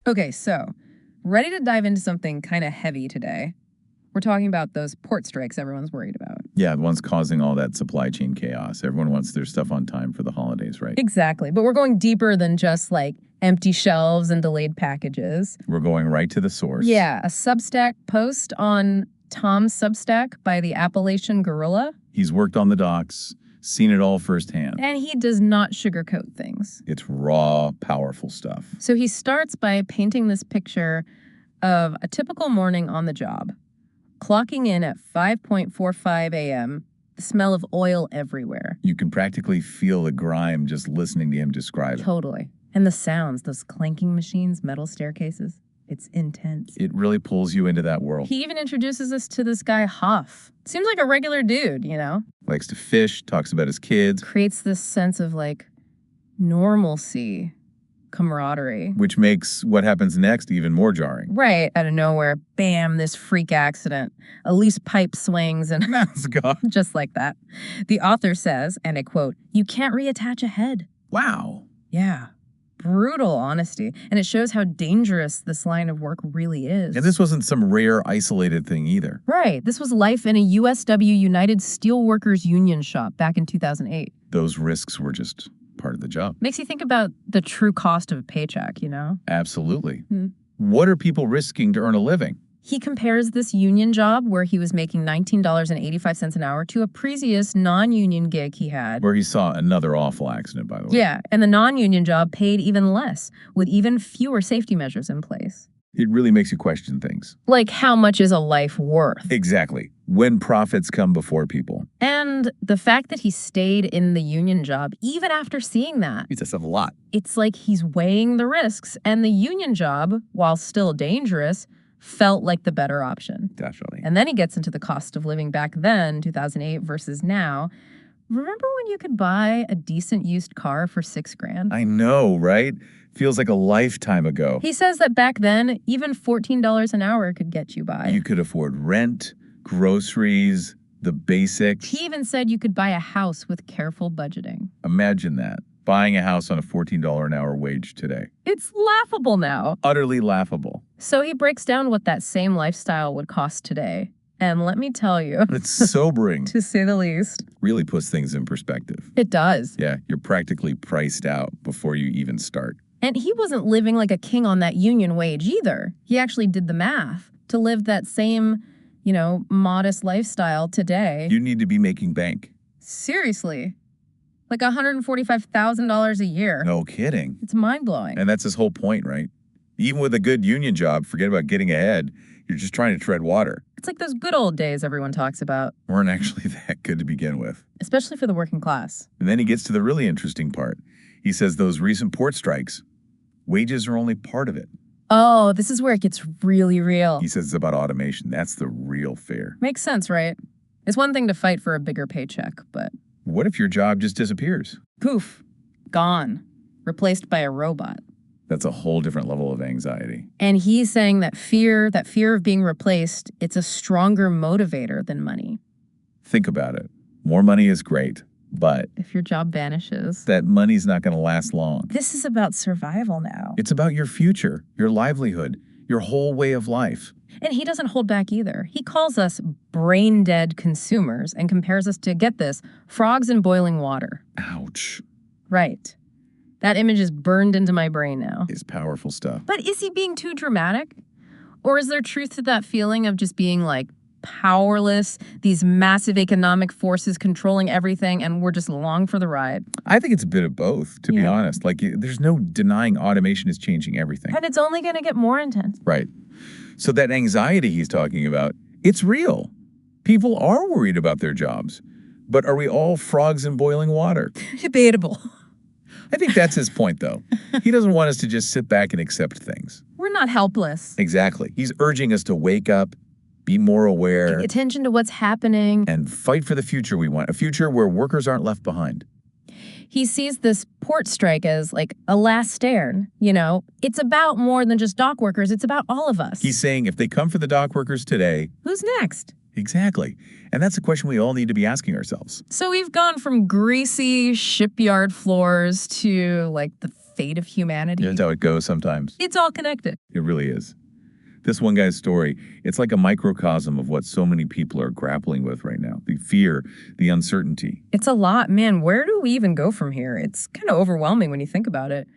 Okay, so ready to dive into something kind of heavy today. We're talking about those port strikes everyone's worried about. Yeah, the one's causing all that supply chain chaos. Everyone wants their stuff on time for the holidays, right? Exactly. But we're going deeper than just like empty shelves and delayed packages. We're going right to the source. Yeah, a Substack post on Tom's Substack by the Appalachian Gorilla. He's worked on the docks, seen it all firsthand. And he does not sugarcoat things. It's raw, powerful stuff. So he starts by painting this picture of a typical morning on the job. Clocking in at 5:45 a.m., the smell of oil everywhere. You can practically feel the grime just listening to him describe it. Totally. And the sounds, those clanking machines, metal staircases. It's intense. It really pulls you into that world. He even introduces us to this guy, Huff. Seems like a regular dude, you know? Likes to fish, talks about his kids. Creates this sense of like normalcy, camaraderie. Which makes what happens next even more jarring. Right, out of nowhere, bam, this freak accident. A loose pipe swings and That's God. just like that. The author says, and I quote, "You can't reattach a head." Wow. Yeah. Brutal honesty. And it shows how dangerous this line of work really is. And this wasn't some rare, isolated thing either. Right. This was life in a USW United Steelworkers Union shop back in 2008. Those risks were just part of the job. Makes you think about the true cost of a paycheck, you know? Absolutely. Hmm. What are people risking to earn a living? He compares this union job where he was making $19.85 an hour to a previous non-union gig he had. Where he saw another awful accident, by the way. Yeah, and the non-union job paid even less, with even fewer safety measures in place. It really makes you question things. Like, how much is a life worth? Exactly. When profits come before people. And the fact that he stayed in the union job, even after seeing that, It's a lot. it's like he's weighing the risks. And the union job, while still dangerous, felt like the better option. Definitely. And then he gets into the cost of living back then, 2008 versus now. Remember when you could buy a decent used car for $6,000? I know, right? Feels like a lifetime ago. He says that back then, even $14 an hour could get you by. You could afford rent, groceries, the basics. He even said you could buy a house with careful budgeting. Imagine that. Buying a house on a $14 an hour wage today. It's laughable now. Utterly laughable. So he breaks down what that same lifestyle would cost today. And let me tell you, It's sobering. to say the least, Really puts things in perspective. it does. Yeah, you're practically priced out before you even start. And he wasn't living like a king on that union wage either. He actually did the math to live that same, modest lifestyle today. You need to be making bank. Seriously. Like $145,000 a year. No kidding. It's mind-blowing. And that's his whole point, right? Even with a good union job, forget about getting ahead. You're just trying to tread water. It's like those good old days everyone talks about, Weren't actually that good to begin with. especially for the working class. And then he gets to the really interesting part. He says those recent port strikes, wages are only part of it. Oh, this is where it gets really real. He says it's about automation. That's the real fear. Makes sense, right? It's one thing to fight for a bigger paycheck, but What if your job just disappears? poof, gone, replaced by a robot. That's a whole different level of anxiety. And he's saying that fear of being replaced, it's a stronger motivator than money. Think about it. More money is great, but If your job vanishes. that money's not going to last long. This is about survival now. It's about your future, your livelihood, your whole way of life. And he doesn't hold back either. He calls us brain-dead consumers and compares us to, get this, frogs in boiling water. Ouch. Right. That image is burned into my brain now. Is powerful stuff. But is he being too dramatic? Or is there truth to that feeling of just being like powerless, these massive economic forces controlling everything, and we're just along for the ride? I think it's a bit of both, to be Yeah. honest. Like, there's no denying automation is changing everything. And it's only going to get more intense. Right. So that anxiety he's talking about, it's real. People are worried about their jobs. But are we all frogs in boiling water? Debatable. I think that's his point, though. He doesn't want us to just sit back and accept things. We're not helpless. Exactly. He's urging us to wake up, be more aware, Pay attention to what's happening. and fight for the future we want, a future where workers aren't left behind. He sees this port strike as like a last stand. It's about more than just dock workers. It's about all of us. He's saying if they come for the dock workers today, Who's next? exactly. And that's a question we all need to be asking ourselves. So we've gone from greasy shipyard floors to like the fate of humanity. That's how it goes sometimes. It's all connected. It really is. This one guy's story, it's like a microcosm of what so many people are grappling with right now. The fear, the uncertainty. It's a lot. Man, where do we even go from here? It's kind of overwhelming when you think about it.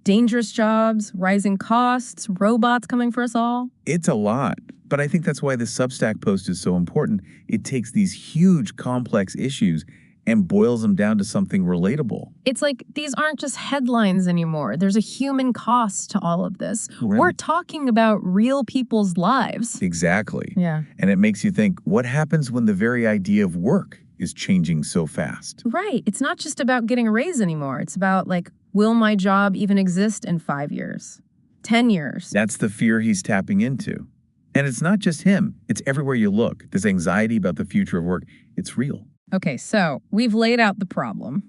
Dangerous jobs, rising costs, robots coming for us all. It's a lot. But I think that's why this Substack post is so important. It takes these huge, complex issues and boils them down to something relatable. It's like these aren't just headlines anymore. There's a human cost to all of this. Right. We're talking about real people's lives. Exactly. Yeah. And it makes you think, what happens when the very idea of work is changing so fast? Right. It's not just about getting a raise anymore. It's about, like, will my job even exist in 5 years, 10 years? That's the fear he's tapping into. And it's not just him. It's everywhere you look. This anxiety about the future of work, it's real. Okay, so we've laid out the problem,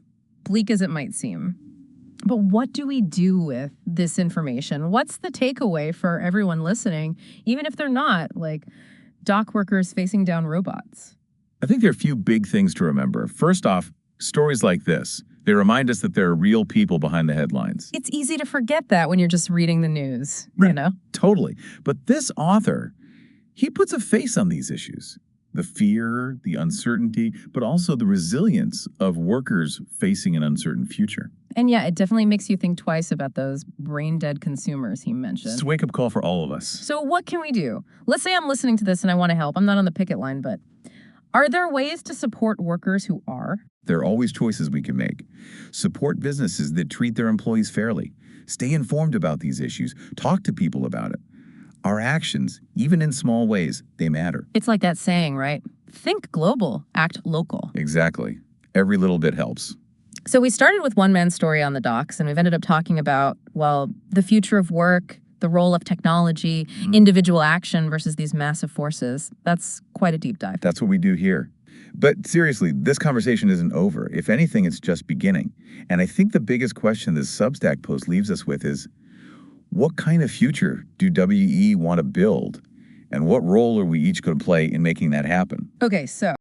bleak as it might seem. But what do we do with this information? What's the takeaway for everyone listening, even if they're not, like, dock workers facing down robots? I think there are a few big things to remember. First off, stories like this, they remind us that there are real people behind the headlines. It's easy to forget that when you're just reading the news, you know? Totally. But this author, he puts a face on these issues. The fear, the uncertainty, but also the resilience of workers facing an uncertain future. And yeah, it definitely makes you think twice about those brain-dead consumers he mentioned. It's a wake-up call for all of us. So what can we do? Let's say I'm listening to this and I want to help. I'm not on the picket line, but are there ways to support workers who are? There are always choices we can make. Support businesses that treat their employees fairly. Stay informed about these issues. Talk to people about it. Our actions, even in small ways, they matter. It's like that saying, right? Think global, act local. Exactly. Every little bit helps. So we started with one man's story on the docks, and we've ended up talking about, well, the future of work, the role of technology, individual action versus these massive forces. That's quite a deep dive. That's what we do here. But seriously, this conversation isn't over. If anything, it's just beginning. And I think the biggest question this Substack post leaves us with is, what kind of future do WE want to build? And what role are we each going to play in making that happen? Okay, so